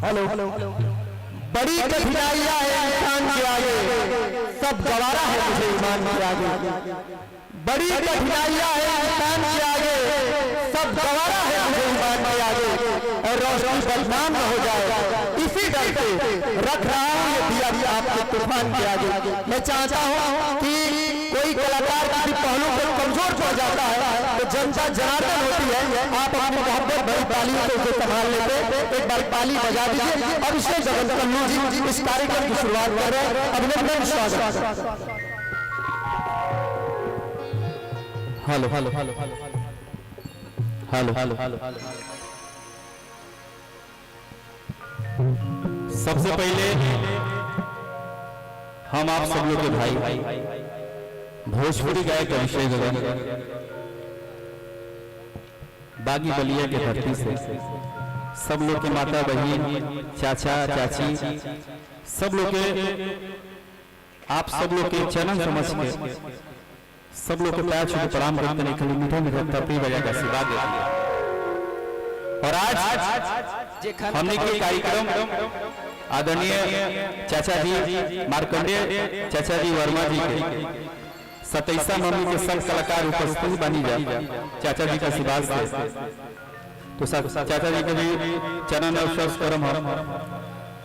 Hello बड़ी कठिनाइयां है इंसान के आगे, सब गवारा है मुझे ईमान के आगे। बड़ी कठिनाइयां है इंसान के आगे, सब गवारा है मुझे ईमान के आगे। और रोशनी बदनाम न हो जाए इसी डर से रख रहा हूँ ये दिया भी आपके तूफान के आगे। मैं चाहता हूँ कि कोई कलाकार किसी पहलू पर कमजोर पड़ जाता है तो जनता जनार्दन होती है, आप अपनी मोहब्बत भरी तालियों से उसे संभाल लेते। एक बार ताली बजा दीजिए। अभिषेक जगन कल्लू जी इस कार्यक्रम की शुरुआत कर रहे हैं। अभिनंदन, स्वागत। Hello hello hello hello hello hello hello. सबसे पहले हम आप सब लोग के भाई भोजपुरी गायक अभिषेक जगन बागी बलिया के धरती से सब लोग के माता बहन चाचा चाची सब लोग के आप सब लोग के चरण समझ के सब लोग के पैर छू प्रणाम करते हैं। खाली मीठा मीठा तपी बजा का आशीर्वाद देते हैं। और आज हमने के कार्यक्रम आदरणीय चाचा जी मार्कंडेय चाचा जी वर्मा जी के 27वां नवमी के सब कलाकार उपस्थित बनी जाए चाचा जी का आशीर्वाद से। तो चाचा जी के भी चरण अवसर करम हम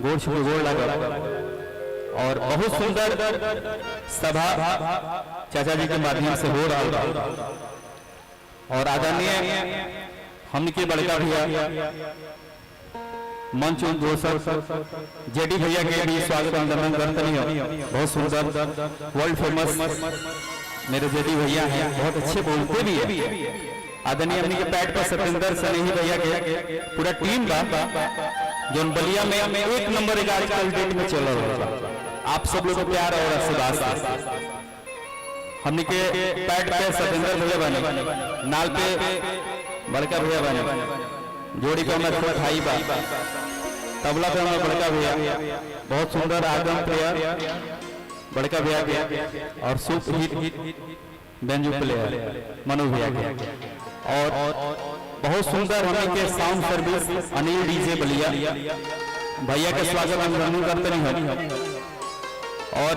गोड़ छू गोड़ लगा। और बहुत सुंदर सभा चाचा जी के माध्यम से हो रहा है। और आदरणीय हमने के बड़का भैया मंच दोस्तों जेडी भैया के भी स्वागत वंदन करते हैं। बहुत सुंदर वर्ल्ड फेमस मेरे जेडी भैया हैं, बहुत अच्छे बोलते भी है। आदरणीय हमने के पैड पर सतेंद्र सनेही भैया के पूरा टीम बा जो बलिया में एक नंबर आजकल डेट में चल रहा है। आप सब लोग को प्यार और आशीर्वाद हमने के पैड पे सतेंद्र भैया बने, नाल पे बड़का भैया बने, जोड़ी पे हमारे छोटा भाई बा, तबला पे हमारा बड़का भैया, बहुत सुंदर आगम प्लेयर बड़का भैया के, और सुपर हिट बेंजू प्लेयर मनु भैया के। और बहुत सुंदर हमें के साउंड सर्विस अनिल डीजे बलिया भैया के स्वागत हम करते हैं। और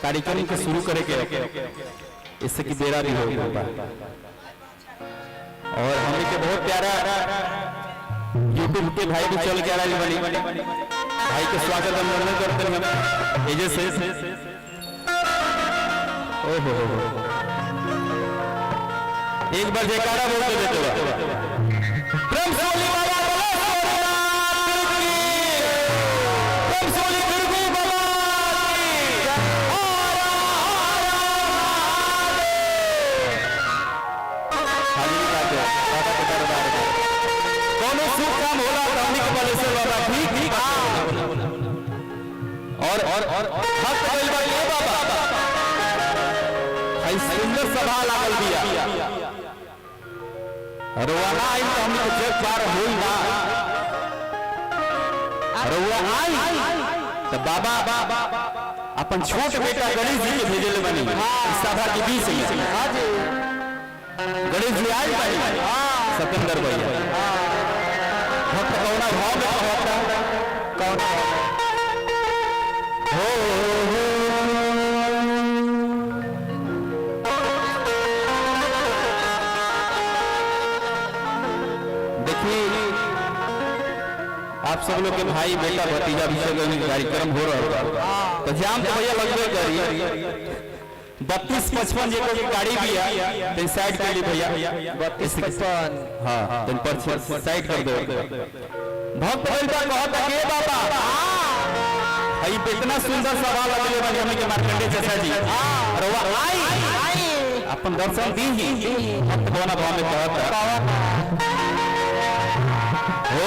कार्यक्रम के शुरू करे के इससे की देरा भी होगा। और हमें के बहुत प्यारा यूट्यूब के भाई भी चल के आ रही बनी भाई के स्वागत हम करते हैं। एजे से ओहो एक बार जयकारा बोल के देते हो प्रेम से बोली बाबा प्रेम से बोली दुर्गु बाबा कौन सुख काम होला हमनी के बलेश्वर बाबा ठीक ठीक। और हक गइल बा ए बाबा आई सुंदर सभा लागल बिया रोवाना आई तो हमनी के जग पार होई ना रोवा आई तो बाबा अपन छोट बेटा गणेश जी के भेजले बनी सभा के बीच में। हां जी गणेश जी आई बनी सतेंद्र भैया भक्त कौना भाव में कहता कौन हो देखिए आप सब लोग के भाई बेटा भतीजा अभिषेक कार्यक्रम हो रहा है तो जाम तो भैया लगभग करिए 32-55 जे कोई गाड़ी भी है तो साइड कर ली भैया 32-55 हां तो पर साइड कर दो। भक्त भैया कहता के बाबा भाई इतना सुंदर सवाल लगले बनी हमनी के मार्कंडेय चाचा जी और वो आई अपन दर्शन दी भक्त कोना भाव में कहता हो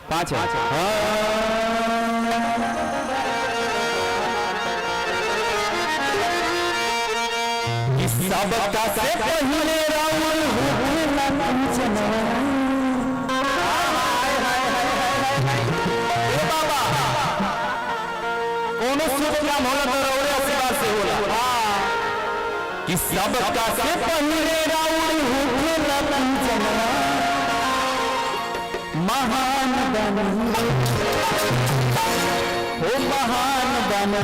पांच सबका से पहले रावण बाबा कौन शुभ काम होला तो रौरे आशीर्वाद से होला। कि सबका से पहले राउर होखेला पूजना महान बनी हो महान बनी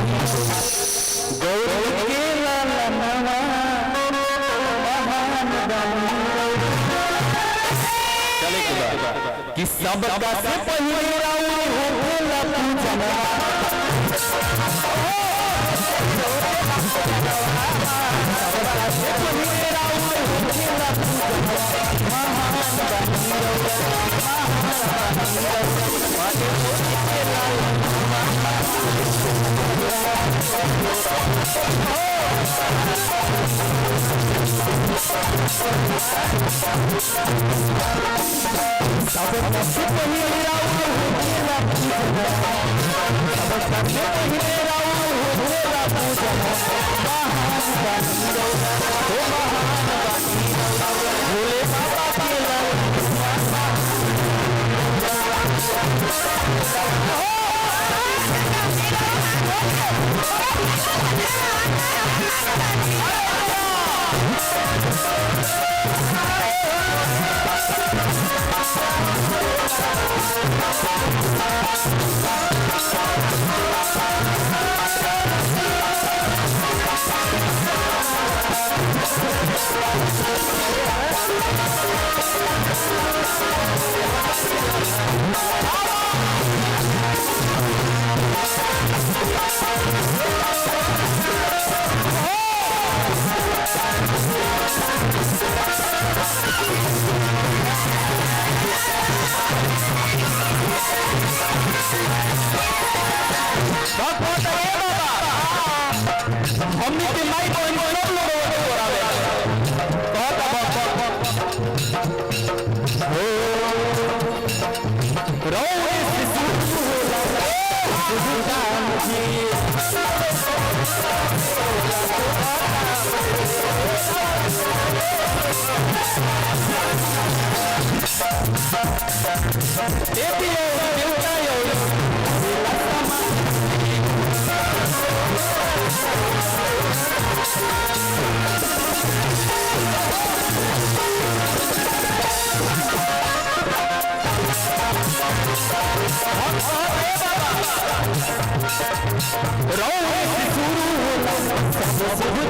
गौरव के लालनवा महान बनी चले कि सबका से पहले राउर होखेला पूजना हमने के माई को इन सब लोगों को करावे बहुत रोए शुरू